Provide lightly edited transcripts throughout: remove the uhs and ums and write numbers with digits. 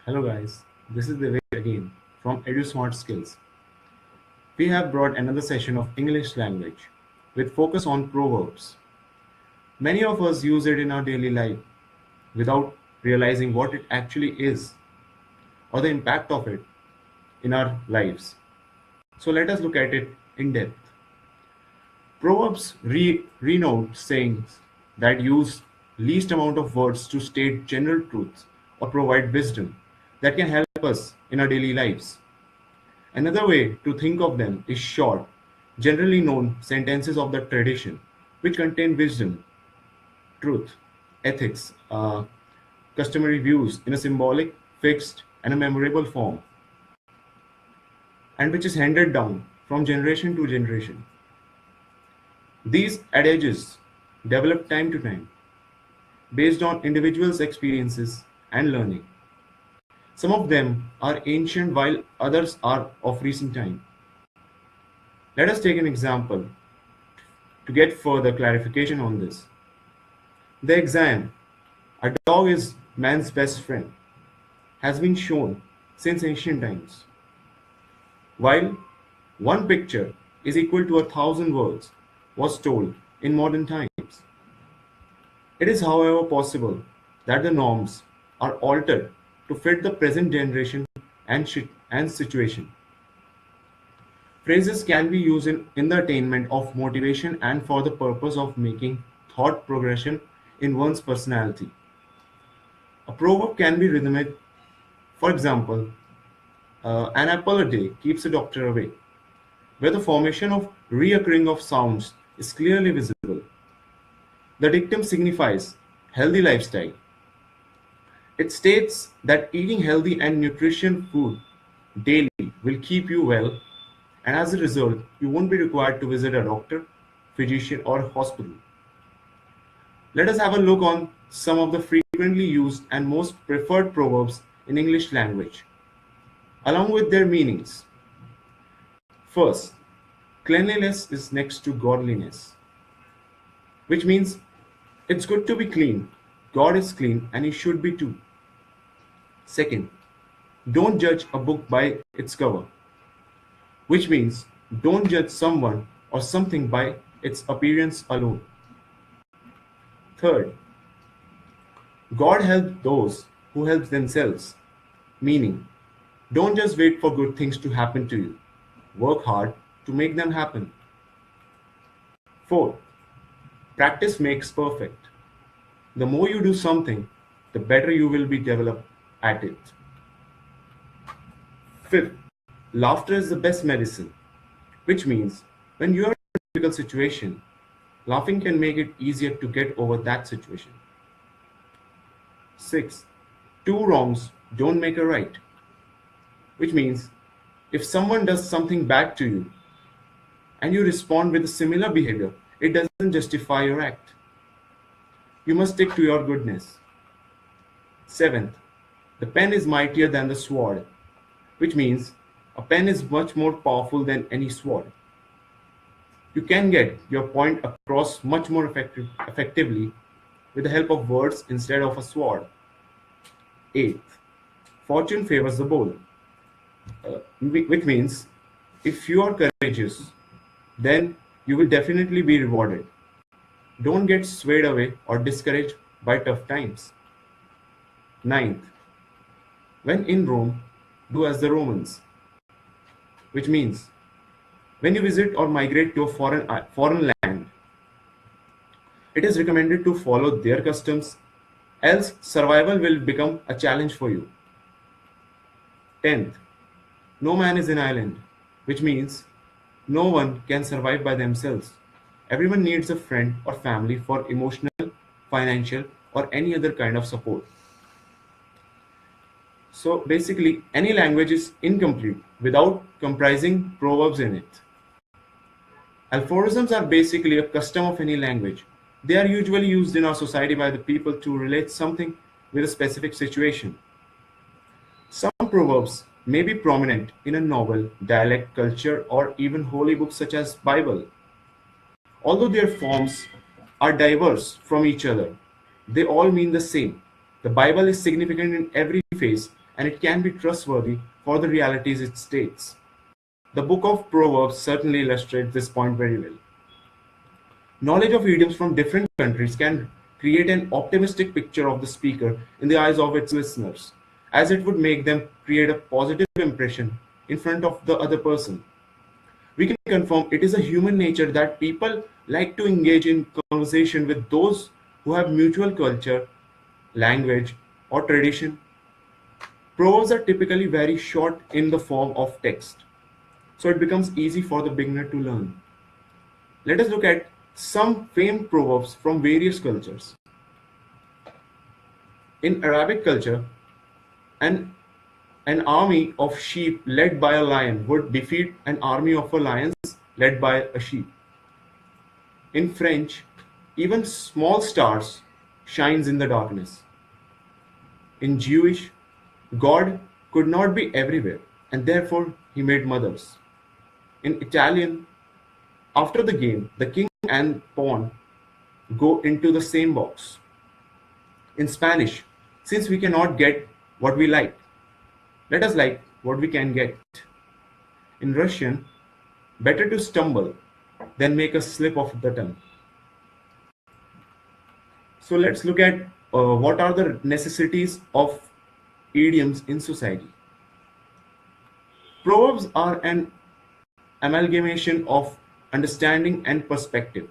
Hello guys, this is Divya again from EduSmart Skills. We have brought another session of English language with focus on proverbs. Many of us use it in our daily life without realizing what it actually is or the impact of it in our lives. So let us look at it in depth. Proverbs renote sayings that use least amount of words to state general truths or provide wisdom that can help us in our daily lives. Another way to think of them is short, generally known sentences of the tradition, which contain wisdom, truth, ethics, customary views in a symbolic, fixed, and a memorable form, and which is handed down from generation to generation. These adages develop time to time based on individuals' experiences and learning. Some of them are ancient while others are of recent time. Let us take an example to get further clarification on this. The exam, a dog is man's best friend, has been shown since ancient times, while one picture is equal to 1,000 words was told in modern times. It is, however, possible that the norms are altered to fit the present generation and situation. Phrases can be used in the attainment of motivation and for the purpose of making thought progression in one's personality. A proverb can be rhythmic. For example, an apple a day keeps a doctor away, where the formation of reoccurring of sounds is clearly visible. The dictum signifies healthy lifestyle. It states that eating healthy and nutritious food daily will keep you well, and as a result, you won't be required to visit a doctor, physician, or hospital. Let us have a look on some of the frequently used and most preferred proverbs in English language, along with their meanings. First, cleanliness is next to godliness, which means it's good to be clean. God is clean and he should be too. Second, don't judge a book by its cover, which means don't judge someone or something by its appearance alone. Third, God helps those who help themselves, meaning don't just wait for good things to happen to you. Work hard to make them happen. Fourth, practice makes perfect. The more you do something, the better you will be developed at it. Fifth, laughter is the best medicine, which means when you are in a difficult situation, laughing can make it easier to get over that situation. Sixth, two wrongs don't make a right, which means if someone does something bad to you and you respond with a similar behavior, it doesn't justify your act. You must stick to your goodness. Seventh, the pen is mightier than the sword, which means a pen is much more powerful than any sword. You can get your point across much more effectively with the help of words instead of a sword. Eighth, fortune favors the bold, which means if you are courageous, then you will definitely be rewarded. Don't get swayed away or discouraged by tough times. Ninth, when in Rome, do as the Romans, which means when you visit or migrate to a foreign land, it is recommended to follow their customs, else survival will become a challenge for you. 10th, no man is an island, which means no one can survive by themselves. Everyone needs a friend or family for emotional, financial, or any other kind of support. So basically, any language is incomplete without comprising proverbs in it. Aphorisms are basically a custom of any language. They are usually used in our society by the people to relate something with a specific situation. Some proverbs may be prominent in a novel, dialect, culture, or even holy books such as Bible. Although their forms are diverse from each other, they all mean the same. The Bible is significant in every phase and it can be trustworthy for the realities it states. The book of Proverbs certainly illustrates this point very well. Knowledge of idioms from different countries can create an optimistic picture of the speaker in the eyes of its listeners, as it would make them create a positive impression in front of the other person. We can confirm it is a human nature that people like to engage in conversation with those who have mutual culture, language, or tradition. Proverbs are typically very short in the form of text, so it becomes easy for the beginner to learn. Let us look at some famed proverbs from various cultures. In Arabic culture, an, an army of sheep led by a lion would defeat an army of lions led by a sheep. In French, even small stars shines in the darkness. In Jewish, God could not be everywhere, and therefore he made mothers. In Italian, after the game, the king and pawn go into the same box. In Spanish, since we cannot get what we like, let us like what we can get. In Russian, better to stumble than make a slip of the tongue. So let's look at what are the necessities of idioms in society. Proverbs are an amalgamation of understanding and perspective.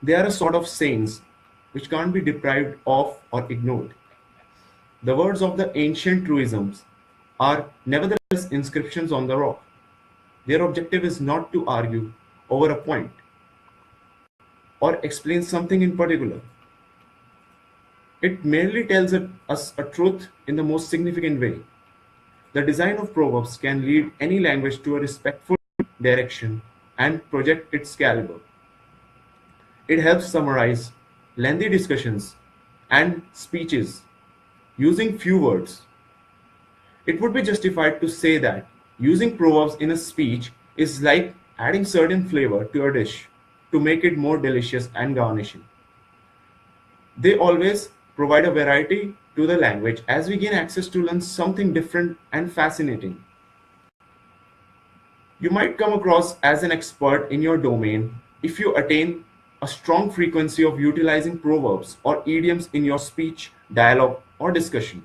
They are a sort of sayings which can't be deprived of or ignored. The words of the ancient truisms are nevertheless inscriptions on the rock. Their objective is not to argue over a point or explain something in particular. It merely tells us a truth in the most significant way. The design of proverbs can lead any language to a respectful direction and project its caliber. It helps summarize lengthy discussions and speeches using few words. It would be justified to say that using proverbs in a speech is like adding certain flavor to a dish to make it more delicious and garnishing. They always provide a variety to the language as we gain access to learn something different and fascinating. You might come across as an expert in your domain if you attain a strong frequency of utilizing proverbs or idioms in your speech, dialogue, or discussion.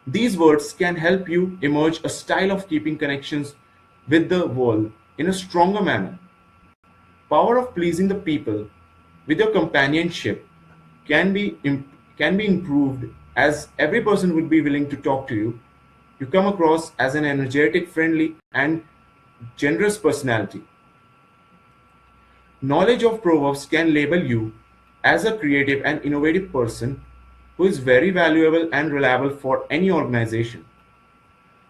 These words can help you emerge a style of keeping connections with the world in a stronger manner. Power of pleasing the people with your companionship can be improved as every person would be willing to talk to you. You come across as an energetic, friendly, and generous personality. Knowledge of proverbs can label you as a creative and innovative person who is very valuable and reliable for any organization.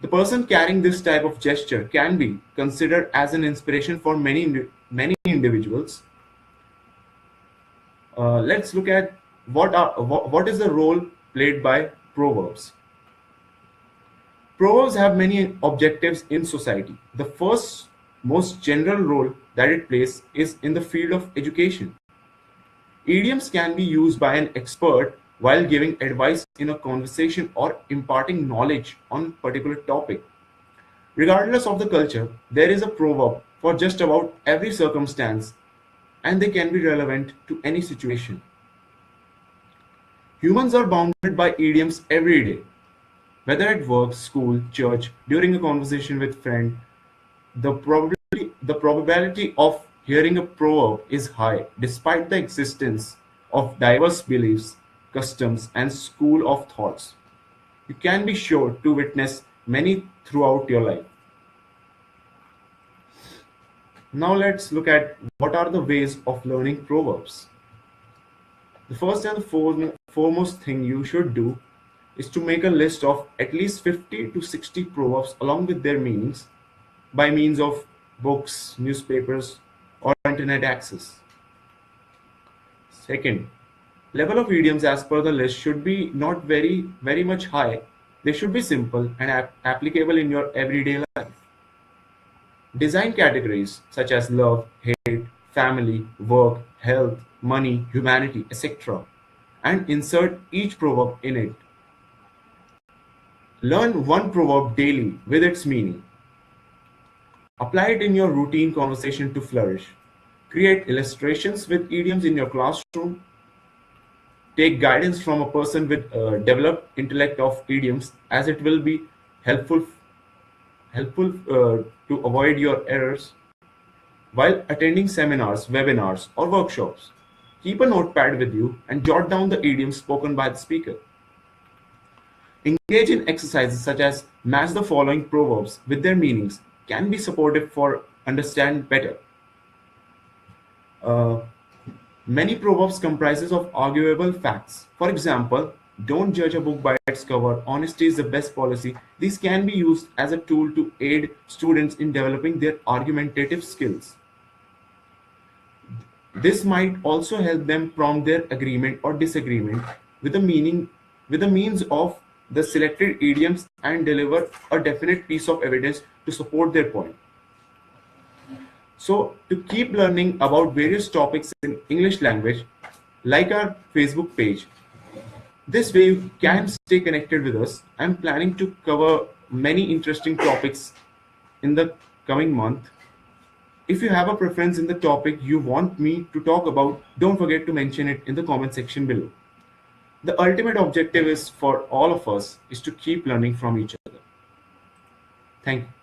The person carrying this type of gesture can be considered as an inspiration for many individuals. Let's look at what is the role played by proverbs. Proverbs have many objectives in society. The first, most general role that it plays is in the field of education. Idioms can be used by an expert while giving advice in a conversation or imparting knowledge on a particular topic. Regardless of the culture, there is a proverb for just about every circumstance, and they can be relevant to any situation. Humans are bounded by idioms every day, whether at work, school, church, during a conversation with friend. The probability of hearing a proverb is high, despite the existence of diverse beliefs, customs, and school of thoughts. You can be sure to witness many throughout your life. Now let's look at what are the ways of learning proverbs. The first and foremost thing you should do is to make a list of at least 50 to 60 proverbs along with their meanings by means of books, newspapers, or internet access. Second, level of idioms as per the list should be not very much high. They should be simple and applicable in your everyday life. Design categories such as love, hate, family, work, health, money, humanity, etc., and insert each proverb in it. Learn one proverb daily with its meaning. Apply it in your routine conversation to flourish. Create illustrations with idioms in your classroom. Take guidance from a person with developed intellect of idioms, as it will be helpful to avoid your errors. While attending seminars, webinars, or workshops, keep a notepad with you and jot down the idioms spoken by the speaker. Engage in exercises such as match the following proverbs with their meanings can be supportive for understand better. Uh, Many proverbs comprises of arguable facts. For example, don't judge a book by its cover. Honesty is the best policy. These can be used as a tool to aid students in developing their argumentative skills. This might also help them prompt their agreement or disagreement with the meaning with the means of the selected idioms and deliver a definite piece of evidence to support their point. So to keep learning about various topics in English language, like our Facebook page. This way you can stay connected with us. I'm planning to cover many interesting topics in the coming month. If you have a preference in the topic you want me to talk about, don't forget to mention it in the comment section below. The ultimate objective is for all of us is to keep learning from each other. Thank you.